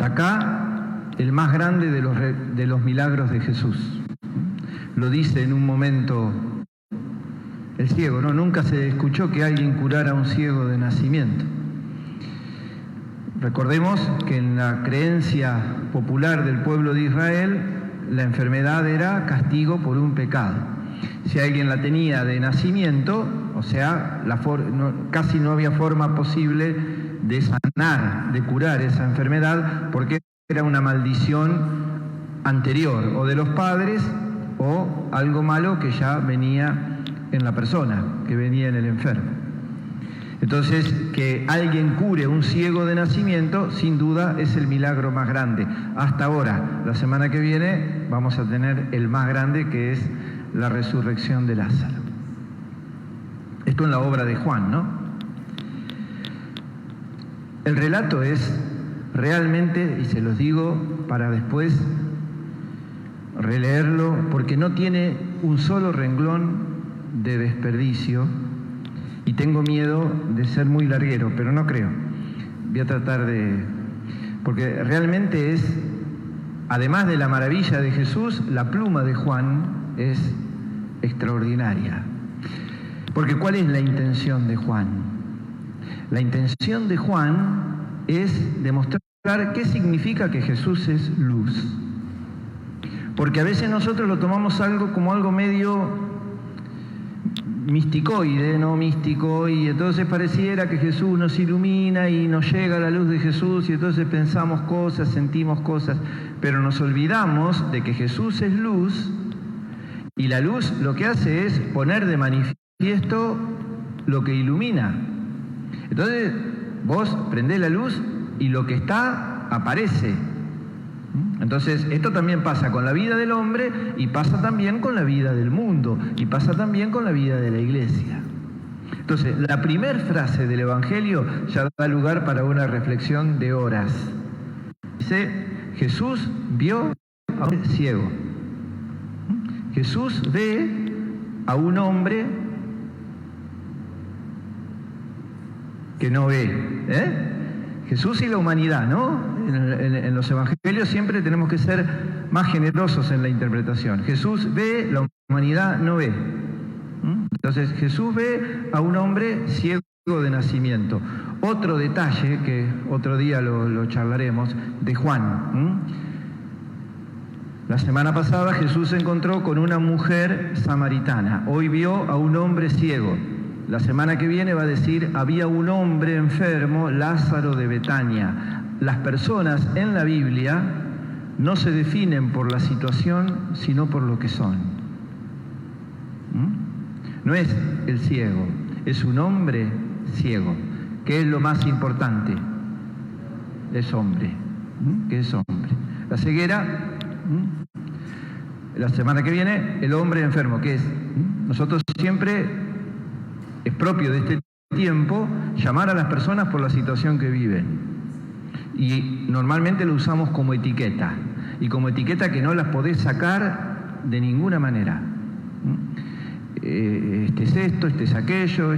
acá el más grande de los milagros de Jesús. Lo dice en un momento el ciego, ¿no? Nunca se escuchó que alguien curara a un ciego de nacimiento. Recordemos que en la creencia popular del pueblo de Israel, la enfermedad era castigo por un pecado. Si alguien la tenía de nacimiento, o sea, casi no había forma posible de sanar, de curar esa enfermedad, porque era una maldición anterior, o de los padres, o algo malo que ya venía en la persona, que venía en el enfermo. Entonces, que alguien cure un ciego de nacimiento, sin duda, es el milagro más grande. Hasta ahora, la semana que viene, vamos a tener el más grande, que es la resurrección de Lázaro. Esto en la obra de Juan, ¿no? El relato es realmente, y se los digo para después releerlo, porque no tiene un solo renglón de desperdicio, y tengo miedo de ser muy larguero, pero no creo. Voy a tratar porque realmente es, además de la maravilla de Jesús, la pluma de Juan es extraordinaria. Porque ¿cuál es la intención de Juan? La intención de Juan es demostrar qué significa que Jesús es luz. Porque a veces nosotros lo tomamos como algo medio misticoide, no místico, y entonces pareciera que Jesús nos ilumina y nos llega la luz de Jesús y entonces pensamos cosas, sentimos cosas, pero nos olvidamos de que Jesús es luz y la luz lo que hace es poner de manifiesto lo que ilumina. Entonces vos prendés la luz y lo que está aparece. Entonces, esto también pasa con la vida del hombre y pasa también con la vida del mundo y pasa también con la vida de la iglesia. Entonces, la primera frase del Evangelio ya da lugar para una reflexión de horas. Dice, Jesús vio a un ciego. Jesús ve a un hombre que no ve. Jesús y la humanidad, ¿no? En los evangelios siempre tenemos que ser más generosos en la interpretación. Jesús ve, la humanidad no ve. Entonces Jesús ve a un hombre ciego de nacimiento. Otro detalle, que otro día lo charlaremos, de Juan. La semana pasada Jesús se encontró con una mujer samaritana. Hoy vio a un hombre ciego. La semana que viene va a decir, había un hombre enfermo, Lázaro de Betania. Las personas en la Biblia no se definen por la situación, sino por lo que son. No es el ciego, es un hombre ciego. ¿Qué es lo más importante? Es hombre. ¿Qué es hombre? La ceguera, la semana que viene, el hombre enfermo. ¿Qué es? Nosotros siempre... Es propio de este tiempo llamar a las personas por la situación que viven. Y normalmente lo usamos como etiqueta. Y como etiqueta que no las podés sacar de ninguna manera. Este es esto, este es aquello.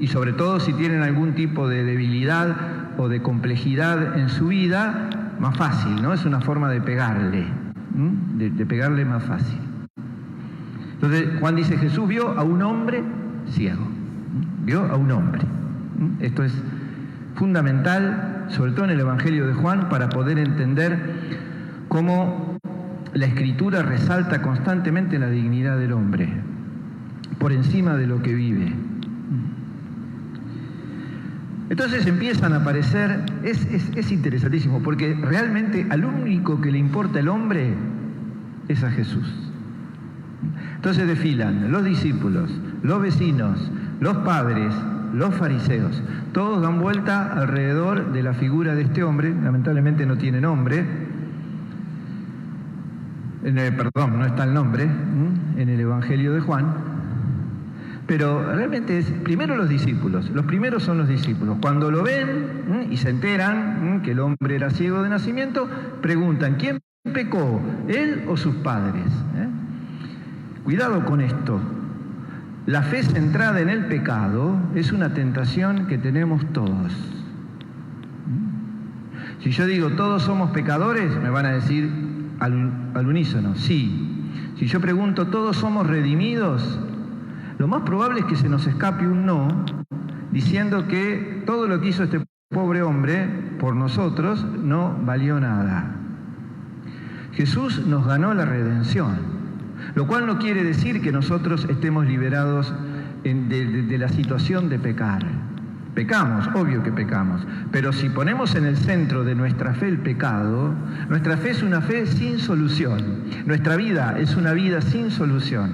Y sobre todo si tienen algún tipo de debilidad o de complejidad en su vida, más fácil, ¿no? Es una forma de pegarle. De pegarle más fácil. Entonces Juan dice, Jesús vio a un hombre ciego, vio a un hombre. Esto es fundamental, sobre todo en el Evangelio de Juan, para poder entender cómo la Escritura resalta constantemente la dignidad del hombre, por encima de lo que vive. Entonces empiezan a aparecer, es interesantísimo, porque realmente al único que le importa el hombre es a Jesús. Entonces desfilan los discípulos, los vecinos, los padres, los fariseos. Todos dan vuelta alrededor de la figura de este hombre. Lamentablemente no tiene nombre. No está el nombre en el Evangelio de Juan. Pero realmente es primero los discípulos. Los primeros son los discípulos. Cuando lo ven y se enteran que el hombre era ciego de nacimiento, preguntan, ¿quién pecó? ¿Él o sus padres? Cuidado con esto. La fe centrada en el pecado es una tentación que tenemos todos. Si yo digo todos somos pecadores, me van a decir al unísono, sí. Si yo pregunto todos somos redimidos, lo más probable es que se nos escape un no, diciendo que todo lo que hizo este pobre hombre por nosotros no valió nada. Jesús nos ganó la redención, lo cual no quiere decir que nosotros estemos liberados de la situación de pecar. Pecamos, obvio que pecamos, pero si ponemos en el centro de nuestra fe el pecado, nuestra fe es una fe sin solución, nuestra vida es una vida sin solución.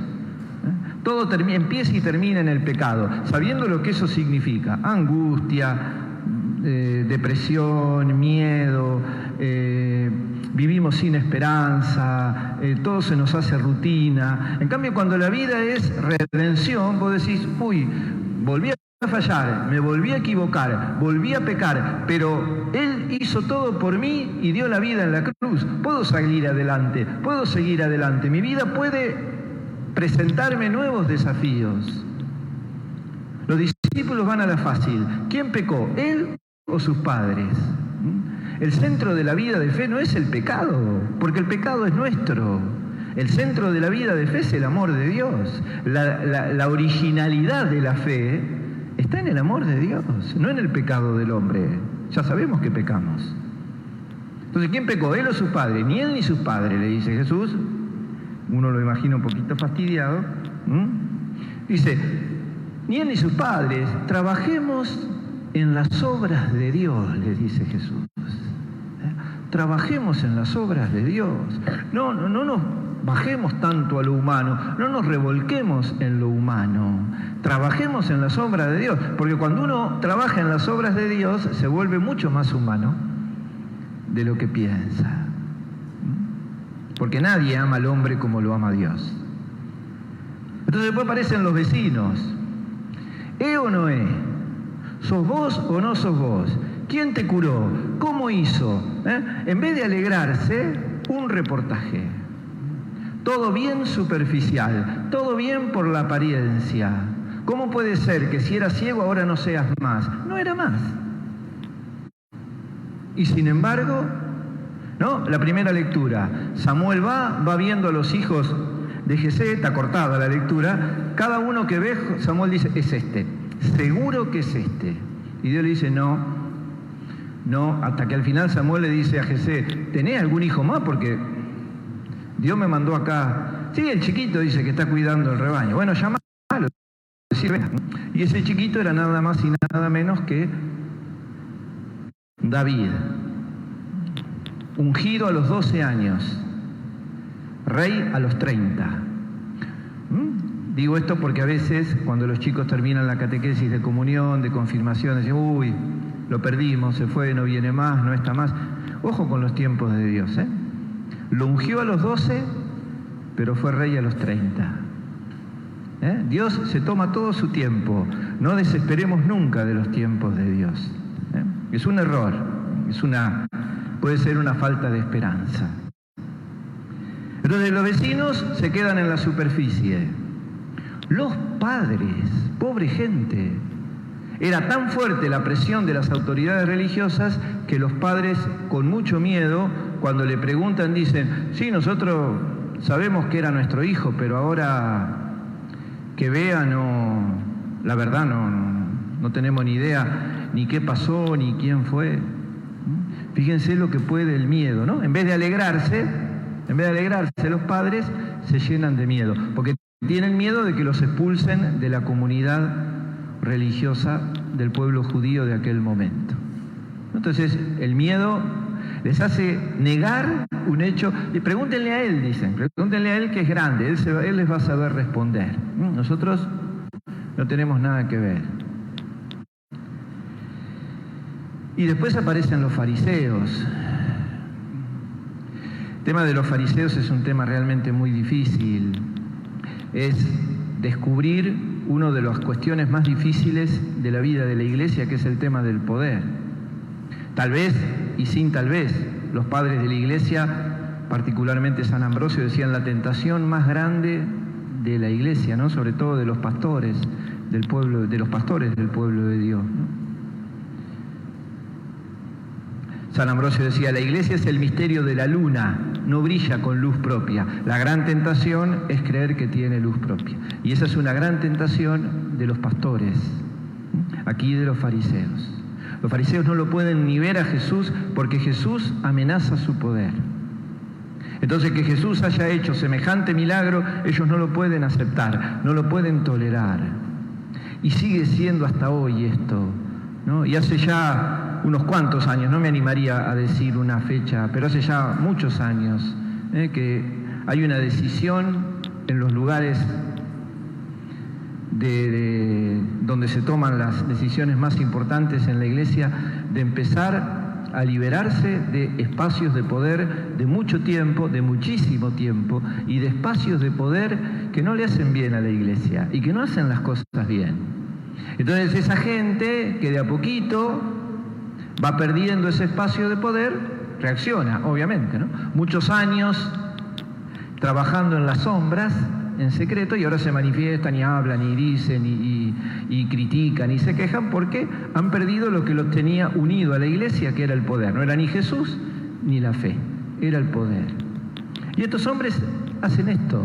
Todo empieza y termina en el pecado, sabiendo lo que eso significa: angustia, depresión, miedo, vivimos sin esperanza, todo se nos hace rutina. En cambio, cuando la vida es redención, vos decís, uy, volví a fallar, me volví a equivocar, volví a pecar, pero Él hizo todo por mí y dio la vida en la cruz. Puedo seguir adelante, puedo seguir adelante. Mi vida puede presentarme nuevos desafíos. Los discípulos van a la fácil. ¿Quién pecó? ¿Él o sus padres? El centro de la vida de fe no es el pecado, porque el pecado es nuestro. El centro de la vida de fe es el amor de Dios. La originalidad de la fe está en el amor de Dios, no en el pecado del hombre. Ya sabemos que pecamos. Entonces, ¿quién pecó? ¿Él o sus padres? Ni él ni sus padres, le dice Jesús. Uno lo imagina un poquito fastidiado. Dice, ni él ni sus padres. Trabajemos en las obras de Dios, le dice Jesús. Trabajemos en las obras de Dios. No nos bajemos tanto a lo humano, no nos revolquemos en lo humano. Trabajemos en las obras de Dios, porque cuando uno trabaja en las obras de Dios se vuelve mucho más humano de lo que piensa. Porque nadie ama al hombre como lo ama Dios. Entonces después aparecen los vecinos. ¿Es o no es? ¿Sos vos o no sos vos? ¿Quién te curó? ¿Cómo hizo? En vez de alegrarse, un reportaje. Todo bien superficial, todo bien por la apariencia. ¿Cómo puede ser que si eras ciego ahora no seas más? No era más. Y sin embargo, ¿no? La primera lectura, Samuel va viendo a los hijos de Jesé, está cortada la lectura, cada uno que ve, Samuel dice, es este, seguro que es este. Y Dios le dice, no, hasta que al final Samuel le dice a Jesé, ¿tenés algún hijo más? Porque Dios me mandó acá. Sí, el chiquito dice que está cuidando el rebaño. Bueno, llámalo. Y ese chiquito era nada más y nada menos que David, ungido a los 12 años, rey a los 30. Digo esto porque a veces cuando los chicos terminan la catequesis de comunión, de confirmación, dicen, uy, lo perdimos, se fue, no viene más, no está más. Ojo con los tiempos de Dios, ¿eh? Lo ungió a los 12, pero fue rey a los 30. Dios se toma todo su tiempo. No desesperemos nunca de los tiempos de Dios. Es un error, puede ser una falta de esperanza. Entonces los vecinos se quedan en la superficie. Los padres, pobre gente. Era tan fuerte la presión de las autoridades religiosas que los padres, con mucho miedo, cuando le preguntan, dicen, sí, nosotros sabemos que era nuestro hijo, pero ahora que vea, la verdad no tenemos ni idea ni qué pasó, ni quién fue. Fíjense lo que puede el miedo, ¿no? En vez de alegrarse, los padres se llenan de miedo, porque tienen miedo de que los expulsen de la comunidad religiosa del pueblo judío de aquel momento. Entonces, el miedo les hace negar un hecho. Y pregúntenle a él, dicen, pregúntenle a él que es grande, él les va a saber responder. Nosotros no tenemos nada que ver. Y después aparecen los fariseos. El tema de los fariseos es un tema realmente muy difícil. Es descubrir una de las cuestiones más difíciles de la vida de la iglesia, que es el tema del poder. Tal vez, y sin tal vez, los padres de la iglesia, particularmente San Ambrosio, decían la tentación más grande de la iglesia, ¿no? Sobre todo de los pastores del pueblo, de los pastores del pueblo de Dios, ¿no? San Ambrosio decía, la iglesia es el misterio de la luna, no brilla con luz propia. La gran tentación es creer que tiene luz propia. Y esa es una gran tentación de los pastores, aquí de los fariseos. Los fariseos no lo pueden ni ver a Jesús porque Jesús amenaza su poder. Entonces, que Jesús haya hecho semejante milagro, ellos no lo pueden aceptar, no lo pueden tolerar. Y sigue siendo hasta hoy esto, ¿no? Y hace ya unos cuantos años, no me animaría a decir una fecha, pero hace ya muchos años que hay una decisión en los lugares donde se toman las decisiones más importantes en la iglesia, de empezar a liberarse de espacios de poder de mucho tiempo, de muchísimo tiempo, y de espacios de poder que no le hacen bien a la iglesia y que no hacen las cosas bien. Entonces esa gente que de a poquito va perdiendo ese espacio de poder, reacciona, obviamente, ¿no? Muchos años trabajando en las sombras, en secreto, y ahora se manifiestan y hablan y dicen y critican y se quejan porque han perdido lo que los tenía unido a la iglesia, que era el poder. No era ni Jesús ni la fe, era el poder. Y estos hombres hacen esto.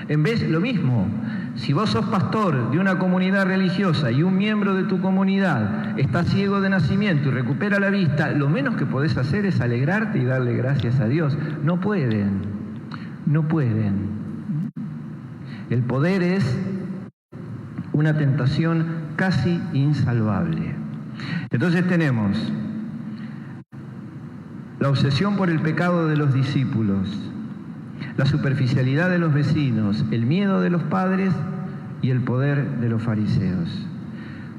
En vez, lo mismo, si vos sos pastor de una comunidad religiosa y un miembro de tu comunidad está ciego de nacimiento y recupera la vista, lo menos que podés hacer es alegrarte y darle gracias a Dios. No pueden, no pueden. El poder es una tentación casi insalvable. Entonces tenemos la obsesión por el pecado de los discípulos, la superficialidad de los vecinos, el miedo de los padres y el poder de los fariseos.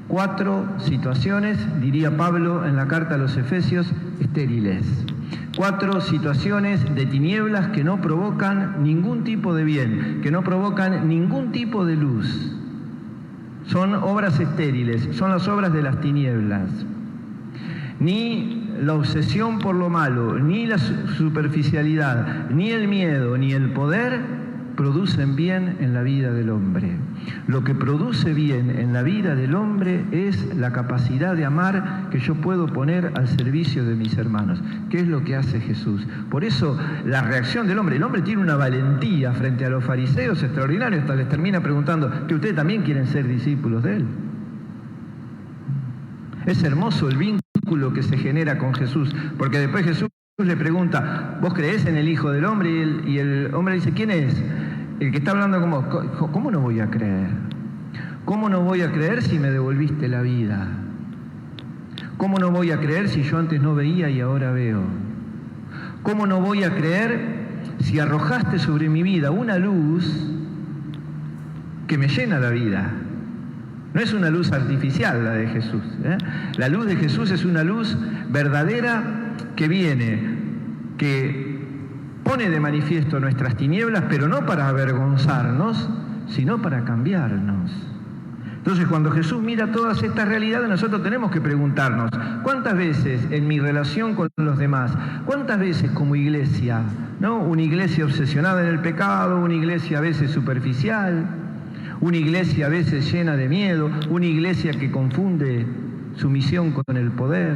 4 situaciones, diría Pablo en la carta a los Efesios, estériles. 4 situaciones de tinieblas que no provocan ningún tipo de bien, que no provocan ningún tipo de luz. Son obras estériles, son las obras de las tinieblas. Ni la obsesión por lo malo, ni la superficialidad, ni el miedo, ni el poder producen bien en la vida del hombre. Lo que produce bien en la vida del hombre es la capacidad de amar que yo puedo poner al servicio de mis hermanos, que es lo que hace Jesús. Por eso la reacción del hombre, el hombre tiene una valentía frente a los fariseos extraordinaria, hasta les termina preguntando que ustedes también quieren ser discípulos de él. Es hermoso el vínculo que se genera con Jesús, porque después Jesús le pregunta, ¿vos creés en el Hijo del Hombre? Y el hombre dice, ¿quién es? El que está hablando con vos. ¿Cómo no voy a creer? ¿Cómo no voy a creer si me devolviste la vida? ¿Cómo no voy a creer si yo antes no veía y ahora veo? ¿Cómo no voy a creer si arrojaste sobre mi vida una luz que me llena la vida? No es una luz artificial la de Jesús, ¿eh? La luz de Jesús es una luz verdadera que viene, que pone de manifiesto nuestras tinieblas, pero no para avergonzarnos, sino para cambiarnos. Entonces, cuando Jesús mira todas estas realidades, nosotros tenemos que preguntarnos, ¿cuántas veces en mi relación con los demás, cuántas veces como iglesia, ¿no? Una iglesia obsesionada en el pecado, una iglesia a veces superficial, una iglesia a veces llena de miedo, una iglesia que confunde su misión con el poder?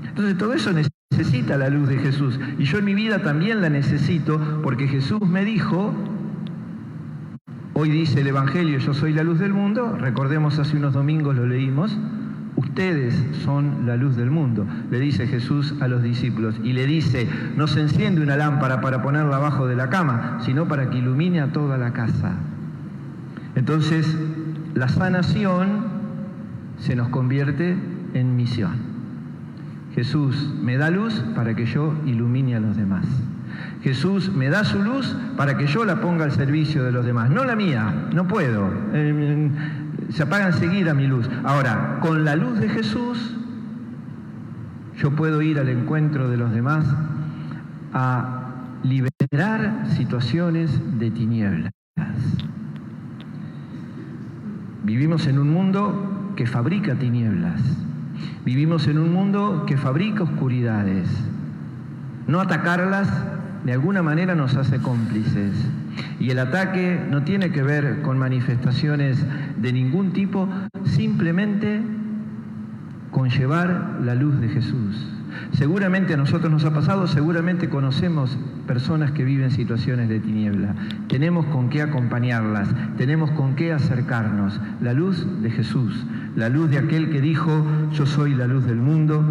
Entonces, todo eso necesita la luz de Jesús. Y yo en mi vida también la necesito, porque Jesús me dijo, hoy dice el Evangelio, yo soy la luz del mundo, recordemos hace unos domingos lo leímos, ustedes son la luz del mundo, le dice Jesús a los discípulos. Y le dice, no se enciende una lámpara para ponerla abajo de la cama, sino para que ilumine a toda la casa. Entonces, la sanación se nos convierte en misión. Jesús me da luz para que yo ilumine a los demás. Jesús me da su luz para que yo la ponga al servicio de los demás. No la mía, no puedo. Se apaga enseguida mi luz. Ahora, con la luz de Jesús, yo puedo ir al encuentro de los demás a liberar situaciones de tinieblas. Vivimos en un mundo que fabrica tinieblas. Vivimos en un mundo que fabrica oscuridades. No atacarlas de alguna manera nos hace cómplices. Y el ataque no tiene que ver con manifestaciones de ningún tipo, simplemente con llevar la luz de Jesús. Seguramente a nosotros nos ha pasado, seguramente conocemos personas que viven situaciones de tiniebla. Tenemos con qué acompañarlas, tenemos con qué acercarnos. La luz de Jesús, la luz de aquel que dijo: yo soy la luz del mundo,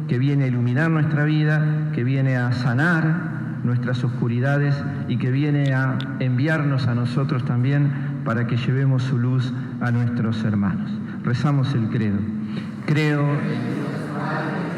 que viene a iluminar nuestra vida, que viene a sanar nuestras oscuridades y que viene a enviarnos a nosotros también para que llevemos su luz a nuestros hermanos. Rezamos el credo. Creo en Dios Padre,